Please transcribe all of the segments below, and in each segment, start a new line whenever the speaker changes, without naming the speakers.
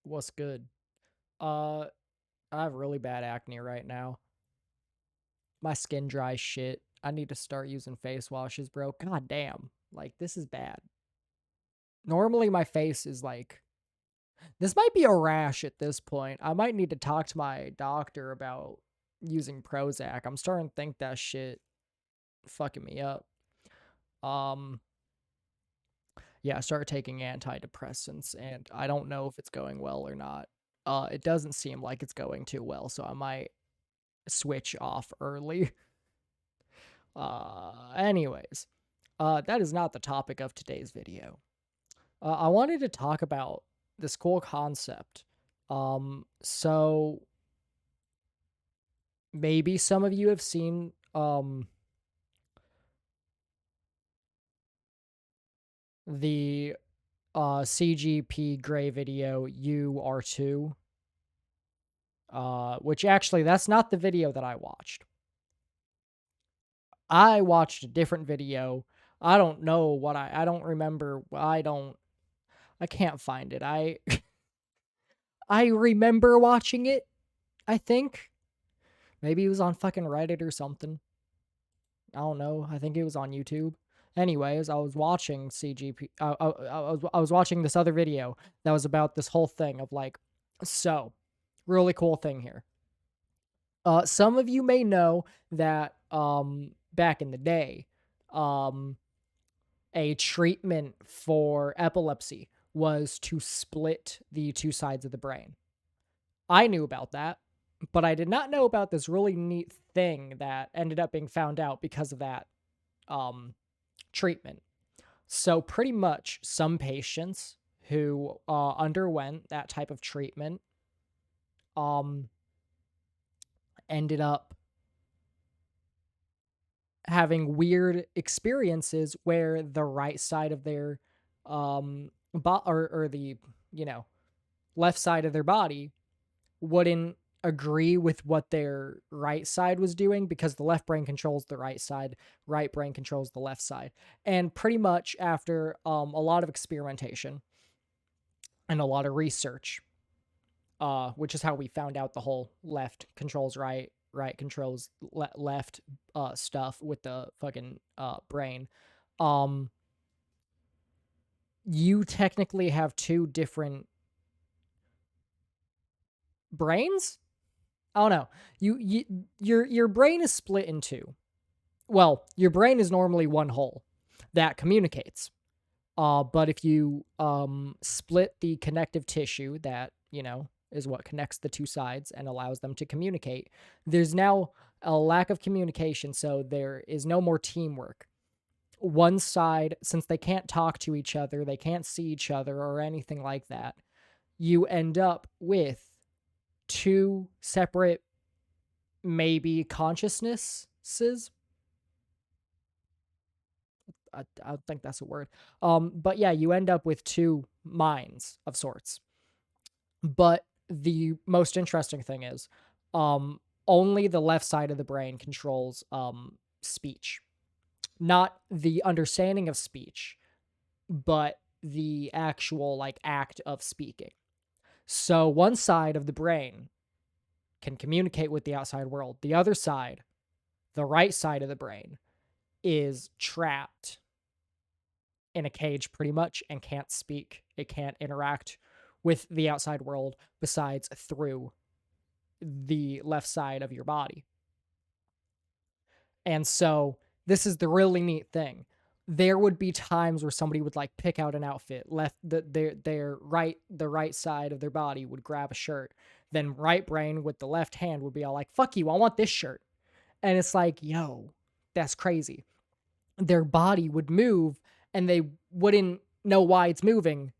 What's good? Uh, I have really bad acne right now. My skin dry shit. I need to start using face washes, bro. God damn. Like, this is bad. Normally, my face is like, this might be a rash at this point. I might need to talk to my doctor about using Prozac. I'm starting to think that shit fucking me up. Um, yeah, I started taking antidepressants, and I don't know if it's going well or not. It doesn't seem like it's going too well, so I might switch off early. Anyways, that is not the topic of today's video. I wanted to talk about this cool concept. So maybe some of you have seen the CGP Grey video UR2, which actually that's not the video that I watched. I watched a different video. I don't know what I don't remember. I can't find it. I remember watching it, I think. Maybe it was on fucking Reddit or something. I don't know. I think it was on YouTube. Anyways, I was watching CGP. I was watching this other video that was about this whole thing of like, so really cool thing here. Some of you may know that back in the day, um, a treatment for epilepsy was to split the two sides of the brain. I knew about that, but I did not know about this really neat thing that ended up being found out because of that treatment. So, pretty much, some patients who underwent that type of treatment um, ended up having weird experiences where the right side of their or the left side of their body wouldn't agree with what their right side was doing because the left brain controls the right side, right brain controls the left side. And pretty much after a lot of experimentation and a lot of research, which is how we found out the whole left controls right, right controls left stuff with the fucking brain. Um, you technically have two different brains. I don't know. Your brain is split in two. Well, your brain is normally one whole that communicates. But if you split the connective tissue that, is what connects the two sides and allows them to communicate, there's now a lack of communication, so there is no more teamwork. One side, since they can't talk to each other, they can't see each other or anything like that, you end up with two separate, maybe consciousnesses. I don't think that's a word. But yeah, you end up with two minds of sorts. But the most interesting thing is, only the left side of the brain controls speech, not the understanding of speech, but the actual like act of speaking. So one side of the brain can communicate with the outside world. The other side, the right side of the brain, is trapped in a cage pretty much and can't speak. It can't interact with the outside world besides through the left side of your body. And so this is the really neat thing. There would be times where somebody would like pick out an outfit, left the right side of their body would grab a shirt, then right brain with the left hand would be all like, "Fuck you, I want this shirt." And it's like, "Yo, that's crazy." Their body would move and they wouldn't know why it's moving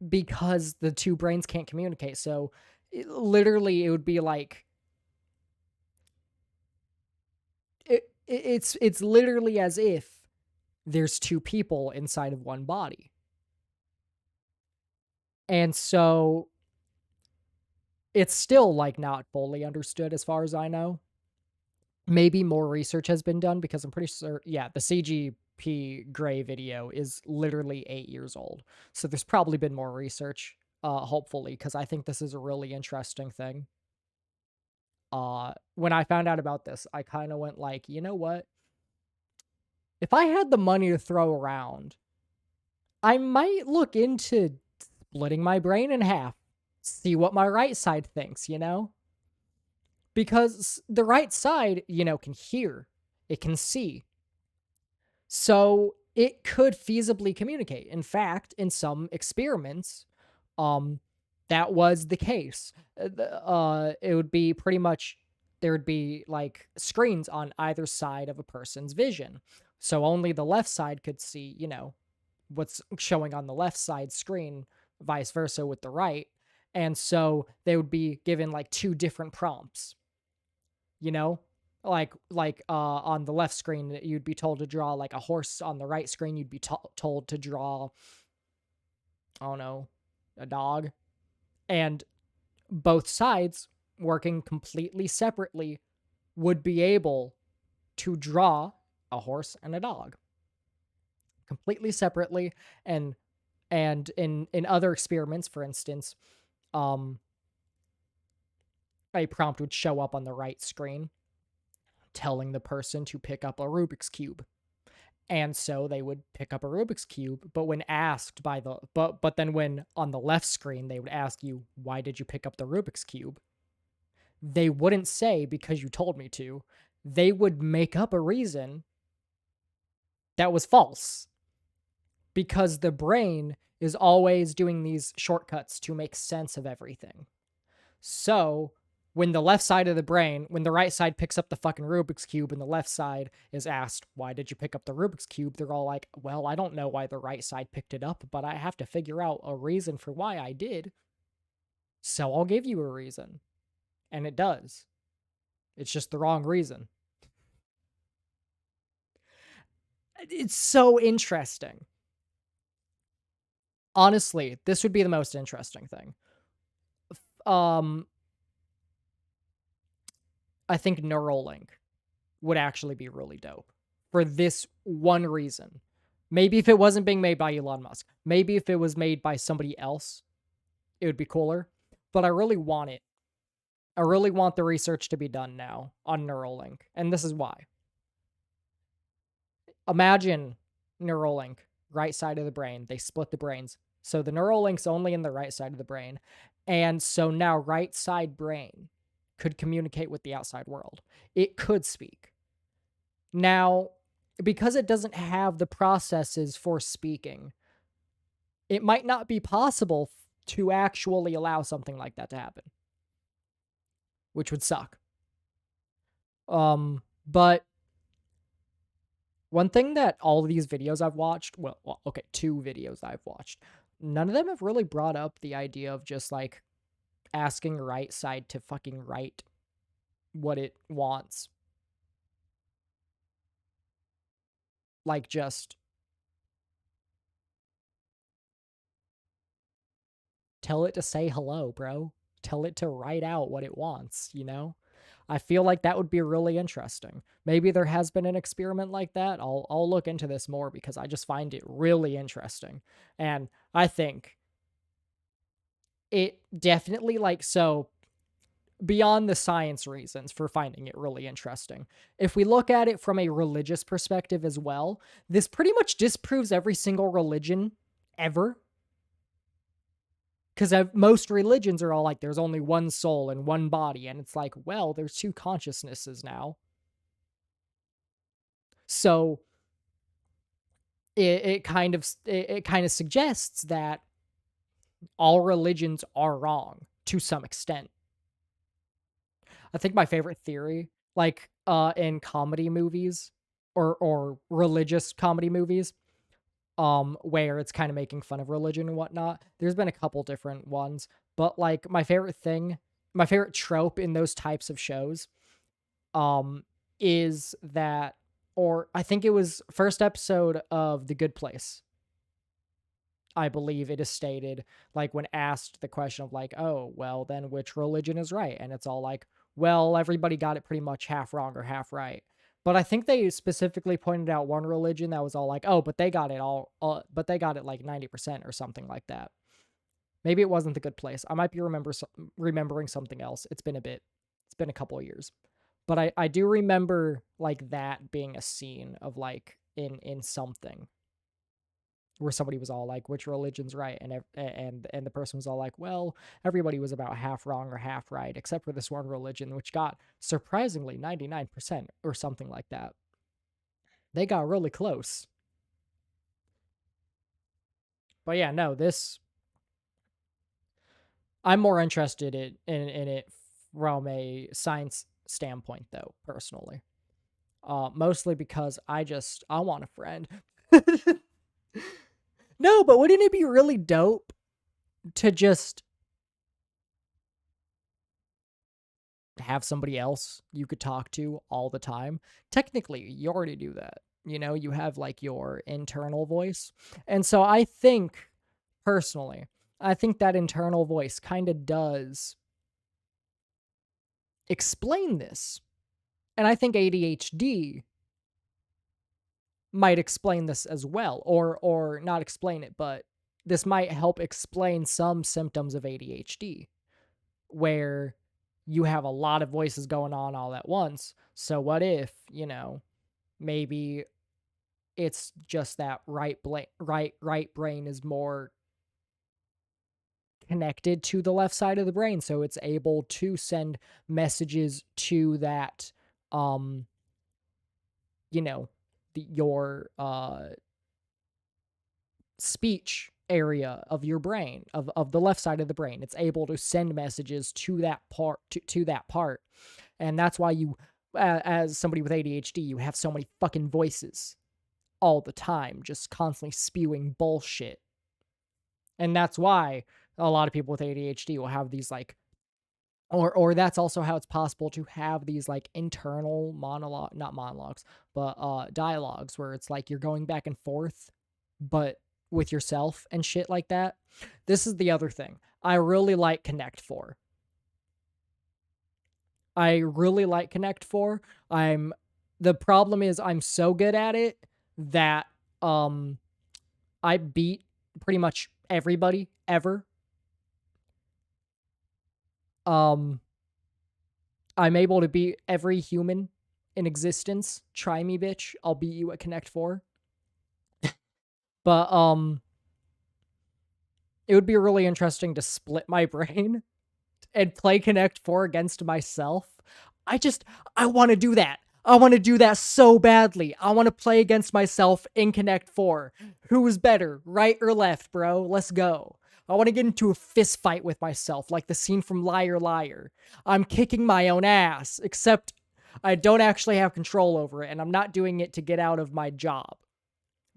because the two brains can't communicate. So literally it would be like it's literally as if there's two people inside of one body. And so it's still like not fully understood as far as I know. Maybe more research has been done because I'm pretty sure the CGP Grey video is literally 8 years old. So there's probably been more research hopefully, because I think this is a really interesting thing. When I found out about this, I kind of went like, you know what? If I had the money to throw around, I might look into splitting my brain in half, see what my right side thinks, you know? Because the right side, can hear, it can see. So it could feasibly communicate. In fact, in some experiments, um, that was the case. It would be pretty much there would be like screens on either side of a person's vision. So only the left side could see, what's showing on the left side screen, vice versa with the right. And so they would be given like two different prompts, you know? On the left screen, you'd be told to draw like a horse. On the right screen, you'd be told to draw, I don't know, a dog. And both sides, working completely separately, would be able to draw a horse and a dog completely separately. And in other experiments, for instance, um a prompt would show up on the right screen telling the person to pick up a Rubik's cube. And so they would pick up a Rubik's cube, but when asked by the but then when on the left screen they would ask you, why did you pick up the Rubik's cube? They wouldn't say because you told me to. They would make up a reason that was false, because the brain is always doing these shortcuts to make sense of everything. So when the left side of the brain, when the right side picks up the fucking Rubik's Cube and the left side is asked, why did you pick up the Rubik's Cube? They're all like, well, I don't know why the right side picked it up, but I have to figure out a reason for why I did. So I'll give you a reason. And it does. It's just the wrong reason. It's so interesting. Honestly, this would be the most interesting thing. Um, I think Neuralink would actually be really dope for this one reason. Maybe if it wasn't being made by Elon Musk, maybe if it was made by somebody else, it would be cooler. But I really want it. I really want the research to be done now on Neuralink. And this is why. Imagine Neuralink, right side of the brain. They split the brains. So the Neuralink's only in the right side of the brain. And so now right side brain could communicate with the outside world. It could speak. Now, because it doesn't have the processes for speaking, it might not be possible to actually allow something like that to happen, which would suck. But one thing that all of these videos I've watched, okay, 2 videos I've watched, none of them have really brought up the idea of just like asking right side to fucking write what it wants. Like, just tell it to say hello, bro. Tell it to write out what it wants, you know? I feel like that would be really interesting. Maybe there has been an experiment like that. I'll look into this more because I just find it really interesting. And I think it definitely, like, so beyond the science reasons for finding it really interesting, if we look at it from a religious perspective as well, this pretty much disproves every single religion ever. Because most religions are all like, there's only one soul and one body. And it's like, well, there's two consciousnesses now. So it kind of suggests that all religions are wrong to some extent. I think my favorite theory, like in comedy movies or religious comedy movies, where it's kind of making fun of religion and whatnot. There's been a couple different ones, but like my favorite trope in those types of shows, is that, or I think it was first episode of The Good Place. I believe it is stated, like when asked the question of like, oh, well, then which religion is right? And it's all like, well, everybody got it pretty much half wrong or half right. But I think they specifically pointed out one religion that was all like, oh, but they got it all, but they got it like 90% or something like that. Maybe it wasn't The Good Place. I might be remembering something else. It's been a bit. It's been a couple of years. But I do remember like that being a scene of like in something where somebody was all like, which religion's right, and the person was all like, well, everybody was about half wrong or half right except for this one religion, which got surprisingly 99% or something like that. They got really close. But yeah, no, this I'm more interested in it from a science standpoint though, personally. Mostly because I want a friend. No, but wouldn't it be really dope to just have somebody else you could talk to all the time? Technically, you already do that. You know, you have like your internal voice. And so I think, personally, I think that internal voice kind of does explain this. And I think ADHD might explain this as well, or not explain it, but this might help explain some symptoms of ADHD where you have a lot of voices going on all at once. So what if, you know, maybe it's just that right brain is more connected to the left side of the brain, so it's able to send messages to that you know, your speech area of your brain, of the left side of the brain. It's able to send messages to that part, to that part. And that's why you, as somebody with ADHD, you have so many fucking voices all the time, just constantly spewing bullshit. And that's why a lot of people with ADHD will have these like, or that's also how it's possible to have these like internal monologue, not monologues, but dialogues where it's like you're going back and forth, but with yourself and shit like that. This is the other thing. I really like Connect 4. I really like Connect 4. The problem is I'm so good at it that I beat pretty much everybody ever. I'm able to beat every human in existence. Try me, bitch. I'll beat you at Connect 4. But it would be really interesting to split my brain and play Connect 4 against myself. I want to do that. I want to do that so badly. I want to play against myself in Connect 4. Who's better, right or left, bro? Let's go. I want to get into a fist fight with myself, like the scene from Liar Liar. I'm kicking my own ass, except I don't actually have control over it, and I'm not doing it to get out of my job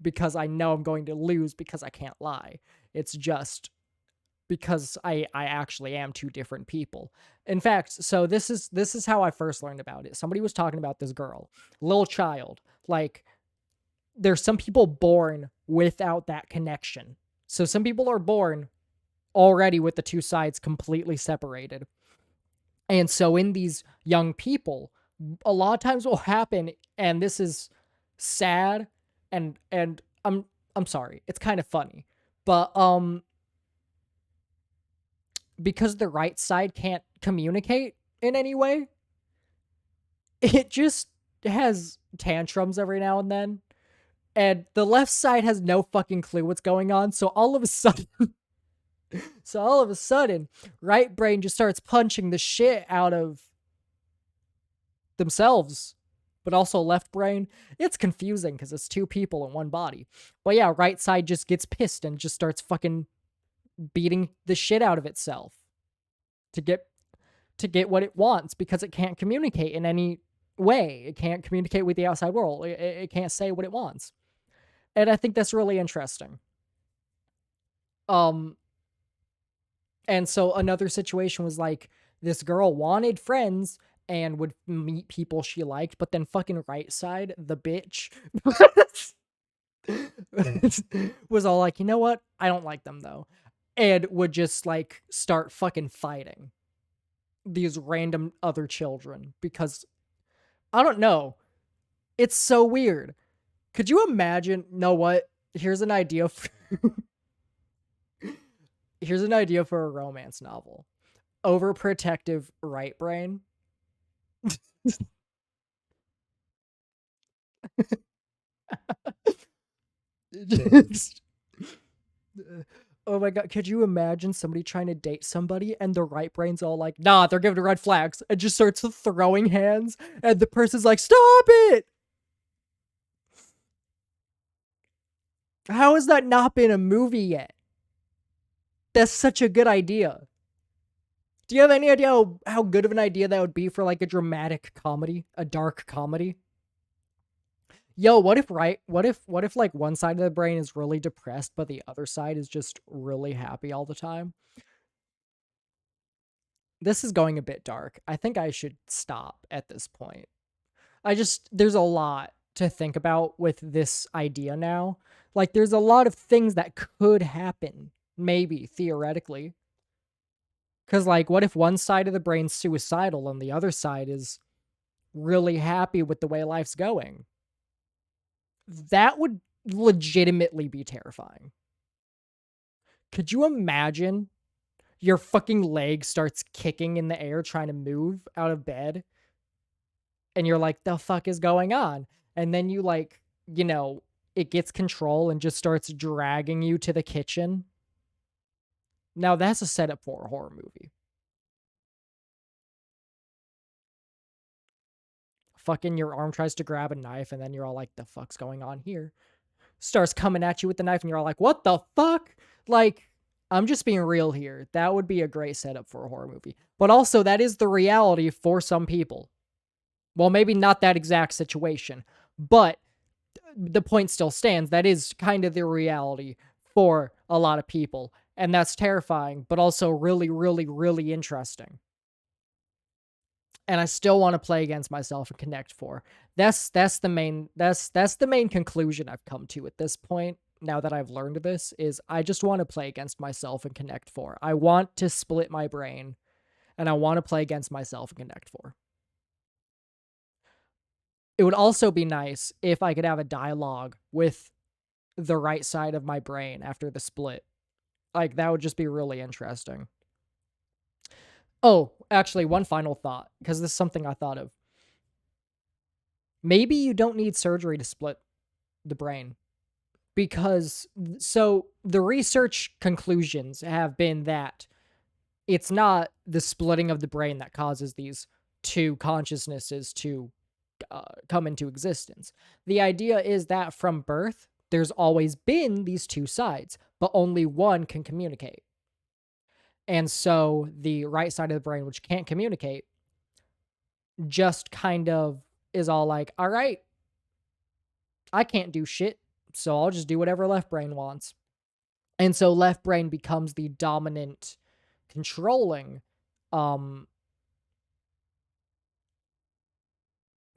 because I know I'm going to lose because I can't lie. It's just because I actually am two different people. In fact, so this is how I first learned about it. Somebody was talking about this girl, little child. Like there's some people born without that connection. So some people are born already with the two sides completely separated. And so in these young people, a lot of times will happen, and this is sad, and I'm sorry, it's kind of funny, but because the right side can't communicate in any way, it just has tantrums every now and then. And the left side has no fucking clue what's going on. So all of a sudden, right brain just starts punching the shit out of themselves. But also left brain, it's confusing because it's two people in one body. But yeah, right side just gets pissed and just starts fucking beating the shit out of itself to get what it wants because it can't communicate in any way. It can't communicate with the outside world. It can't say what it wants. And I think that's really interesting. And so another situation was like this girl wanted friends and would meet people she liked, but then fucking right side, the bitch, was all like, you know what? I don't like them though. And would just like start fucking fighting these random other children because I don't know. It's so weird. Could you imagine? Know what? Here's an idea. Here's an idea for a romance novel. Overprotective right brain. Just- oh my god, could you imagine somebody trying to date somebody and the right brain's all like, nah, they're giving red flags, and just starts throwing hands, and the person's like, stop it! How has that not been a movie yet? That's such a good idea. Do you have any idea how good of an idea that would be for like a dramatic comedy, a dark comedy? Yo, what if like one side of the brain is really depressed, but the other side is just really happy all the time? This is going a bit dark. I think I should stop at this point. There's a lot to think about with this idea now. Like, there's a lot of things that could happen, maybe, theoretically. Because, like, what if one side of the brain's suicidal and the other side is really happy with the way life's going? That would legitimately be terrifying. Could you imagine your fucking leg starts kicking in the air trying to move out of bed? And you're like, the fuck is going on? And then you like, it gets control and just starts dragging you to the kitchen. Now that's a setup for a horror movie. Fucking your arm tries to grab a knife and then you're all like, the fuck's going on here? Starts coming at you with the knife and you're all like, what the fuck? Like, I'm just being real here. That would be a great setup for a horror movie. But also, that is the reality for some people. Well, maybe not that exact situation, but the point still stands. That is kind of the reality for a lot of people. And that's terrifying, but also really, really, really interesting. And I still want to play against myself and Connect 4. That's the main conclusion I've come to at this point. Now that I've learned this, is I just want to play against myself and Connect 4. I want to split my brain, and I want to play against myself and Connect 4. It would also be nice if I could have a dialogue with the right side of my brain after the split. Like, that would just be really interesting. Oh, actually, one final thought, because this is something I thought of. Maybe you don't need surgery to split the brain. Because, so the research conclusions have been that it's not the splitting of the brain that causes these two consciousnesses to come into existence. The idea is that from birth, there's always been these two sides, but only one can communicate. And so the right side of the brain, which can't communicate, just kind of is all like, all right, I can't do shit, so I'll just do whatever left brain wants. And so left brain becomes the dominant, controlling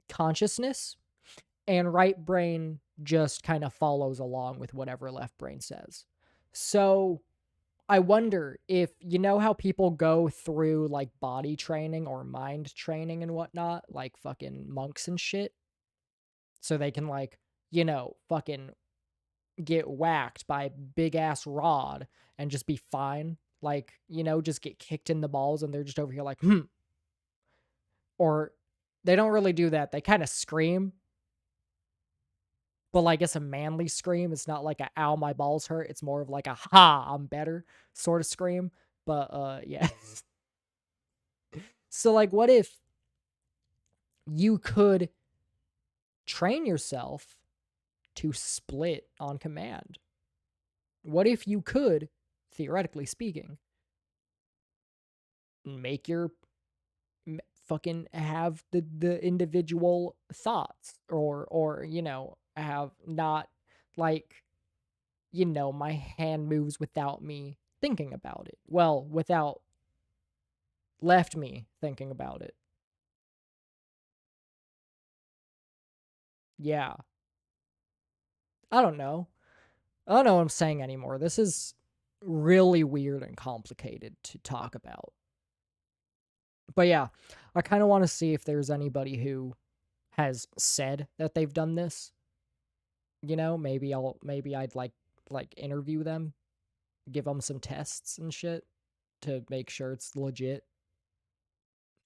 consciousness, and right brain just kind of follows along with whatever left brain says. So I wonder if, how people go through like body training or mind training and whatnot, like fucking monks and shit, so they can like, fucking get whacked by a big ass rod and just be fine. Like, just get kicked in the balls and they're just over here like, hmm. Or they don't really do that. They kind of scream, but like it's a manly scream. It's not like a ow, my balls hurt. It's more of like a ha, I'm better sort of scream. But yeah. So like what if you could train yourself to split on command? What if you could, theoretically speaking, make your fucking have the individual thoughts, or have not like, my hand moves without me thinking about it, well, without left me thinking about it. Yeah, I don't know what I'm saying anymore. This is really weird and complicated to talk about. But yeah, I kind of want to see if there's anybody who has said that they've done this. Maybe I'd like interview them, give them some tests and shit to make sure it's legit.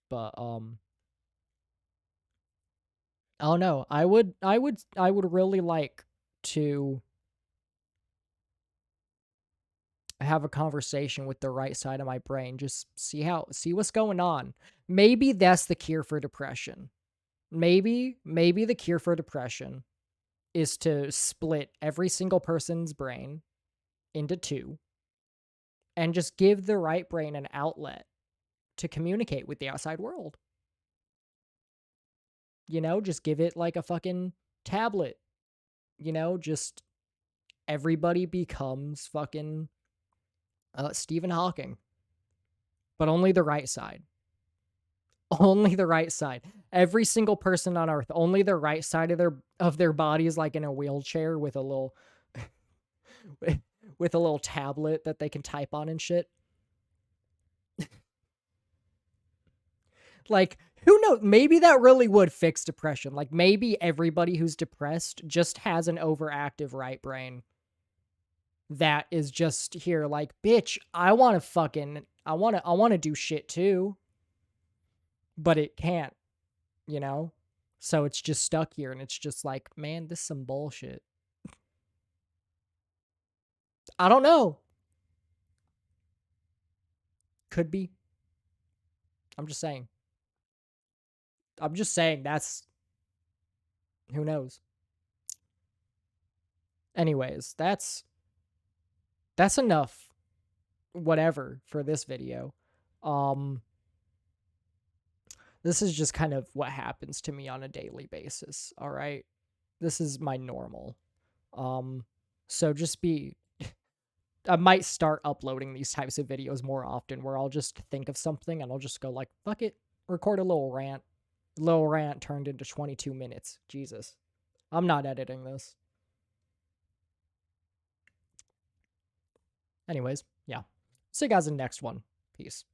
But oh no, I would really like to have a conversation with the right side of my brain, just see what's going on. Maybe that's the cure for depression. Maybe the cure for depression is to split every single person's brain into two and just give the right brain an outlet to communicate with the outside world. Just give it like a fucking tablet. Just everybody becomes fucking Stephen Hawking, but only the right side. Only the right side. Every single person on Earth, only the right side of their body is like in a wheelchair with a little with a little tablet that they can type on and shit. Like, who knows? Maybe that really would fix depression. Like, maybe everybody who's depressed just has an overactive right brain that is just here like, bitch, I want to do shit too, but it can't, you know? So it's just stuck here and it's just like, man, this is some bullshit. I don't know. Could be. I'm just saying. That's who knows. Anyways, that's enough whatever for this video. This is just kind of what happens to me on a daily basis, all right? This is my normal. So just I might start uploading these types of videos more often where I'll just think of something and I'll just go like, fuck it, record a little rant. Little rant turned into 22 minutes. Jesus. I'm not editing this. Anyways, yeah. See you guys in the next one. Peace.